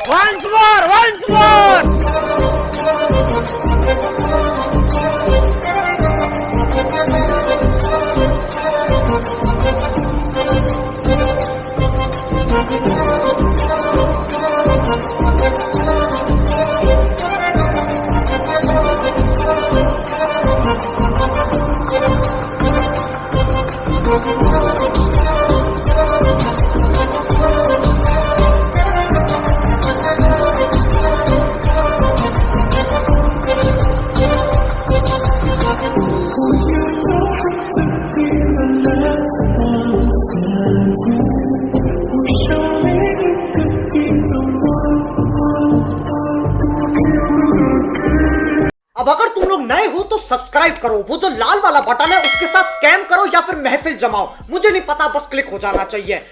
Once more! अब अगर तुम लोग नए हो तो सब्सक्राइब करो, वो जो लाल वाला बटन है उसके साथ स्कैम करो या फिर महफिल जमाओ, मुझे नहीं पता, बस क्लिक हो जाना चाहिए।